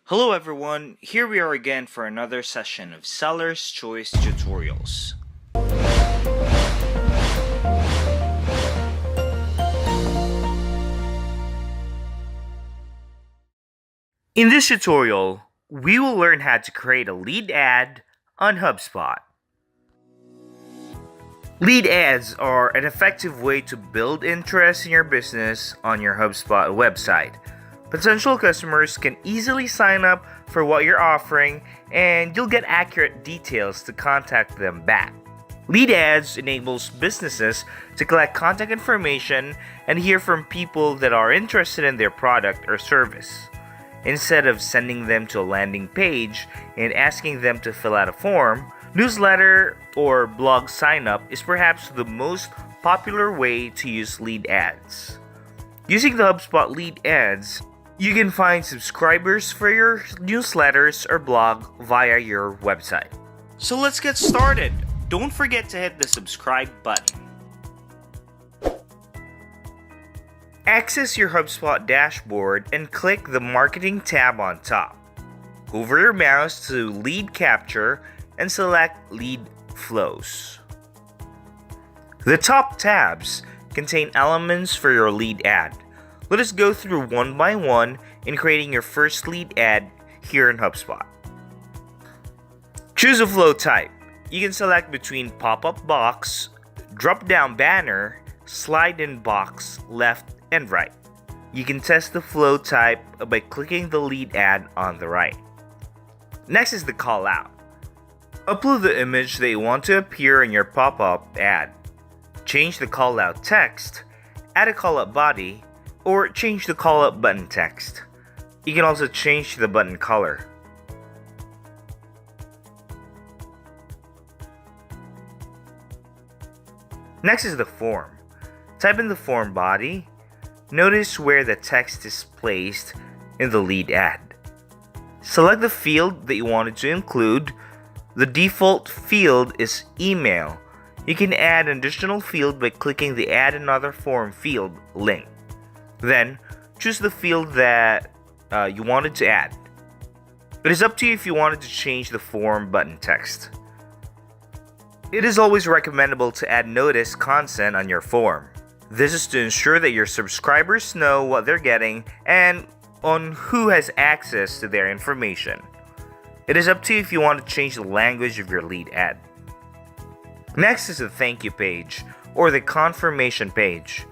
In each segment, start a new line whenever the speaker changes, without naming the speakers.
Hello everyone, here we are again for another session of Seller's Choice Tutorials. In this tutorial, we will learn how to create a lead ad on HubSpot. Lead ads are an effective way to build interest in your business on your HubSpot website. Potential customers can easily sign up for what you're offering, and you'll get accurate details to contact them back. Lead ads enables businesses to collect contact information and hear from people that are interested in their product or service. Instead of sending them to a landing page and asking them to fill out a form, newsletter or blog sign-up is perhaps the most popular way to use lead ads. Using the HubSpot lead ads, you can find subscribers for your newsletters or blog via your website. So let's get started. Don't forget to hit the subscribe button. Access your HubSpot dashboard and click the Marketing tab on top. Hover your mouse to Lead Capture and select Lead Flows. The top tabs contain elements for your lead ad. Let us go through one by one in creating your first lead ad here in HubSpot. Choose a flow type. You can select between pop-up box, drop-down banner, slide-in box, left and right. You can test the flow type by clicking the lead ad on the right. Next is the call out. Upload the image that you want to appear in your pop-up ad. Change the call out text, add a call out body, or change the call out button text. You can also change the button color. Next is the form. Type in the form body. Notice where the text is placed in the lead ad. Select the field that you wanted to include. The default field is email. You can add an additional field by clicking the Add Another Form field link. Then, choose the field that you wanted to add. It is up to you if you wanted to change the form button text. It is always recommendable to add notice content on your form. This is to ensure that your subscribers know what they're getting and on who has access to their information. It is up to you if you want to change the language of your lead ad. Next is the thank you page or the confirmation page.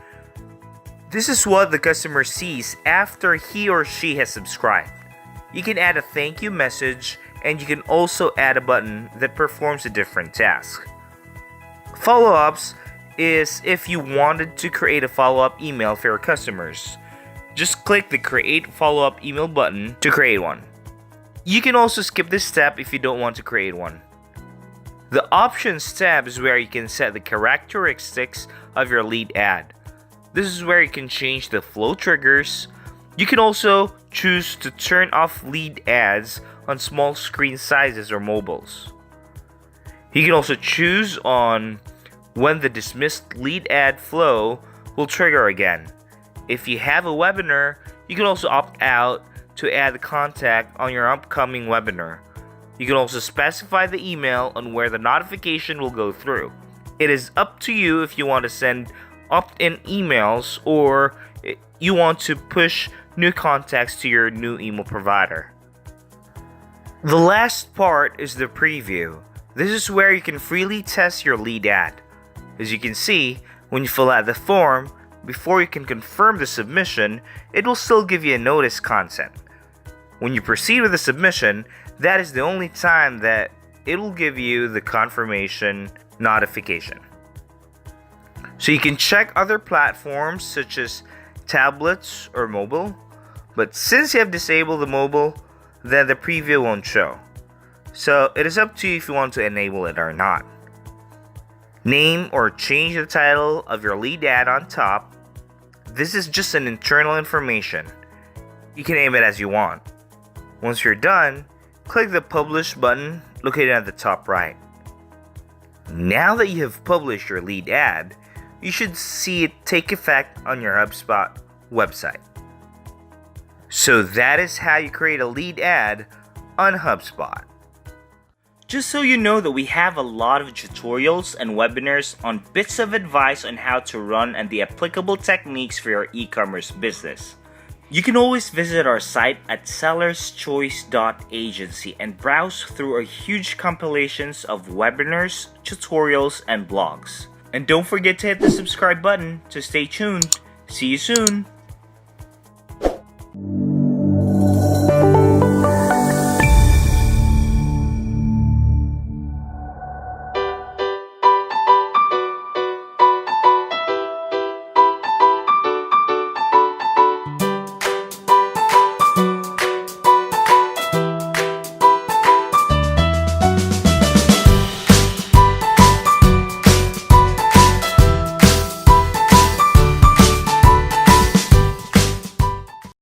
This is what the customer sees after he or she has subscribed. You can add a thank you message, and you can also add a button that performs a different task. Follow-ups is if you wanted to create a follow-up email for your customers. Just click the Create Follow-up Email button to create one. You can also skip this step if you don't want to create one. The Options tab is where you can set the characteristics of your lead ad. This is where you can change the flow triggers. You can also choose to turn off lead ads on small screen sizes or mobiles. You can also choose on when the dismissed lead ad flow will trigger again. If you have a webinar, you can also opt out to add the contact on your upcoming webinar. You can also specify the email on where the notification will go through. It is up to you if you want to send opt-in emails or you want to push new contacts to your new email provider. The last part is the preview. This is where you can freely test your lead ad. As you can see, when you fill out the form, before you can confirm the submission, it will still give you a notice content. When you proceed with the submission, that is the only time that it will give you the confirmation notification. So you can check other platforms such as tablets or mobile, but since you have disabled the mobile, then the preview won't show. So it is up to you if you want to enable it or not. Name or change the title of your lead ad on top. This is just an internal information. You can name it as you want. Once you're done, click the Publish button located at the top right. Now that you have published your lead ad, you should see it take effect on your HubSpot website. So that is how you create a lead ad on HubSpot. Just so you know that we have a lot of tutorials and webinars on bits of advice on how to run and the applicable techniques for your e-commerce business. You can always visit our site at sellerschoice.agency and browse through our huge compilations of webinars, tutorials, and blogs. And don't forget to hit the subscribe button to stay tuned. See you soon!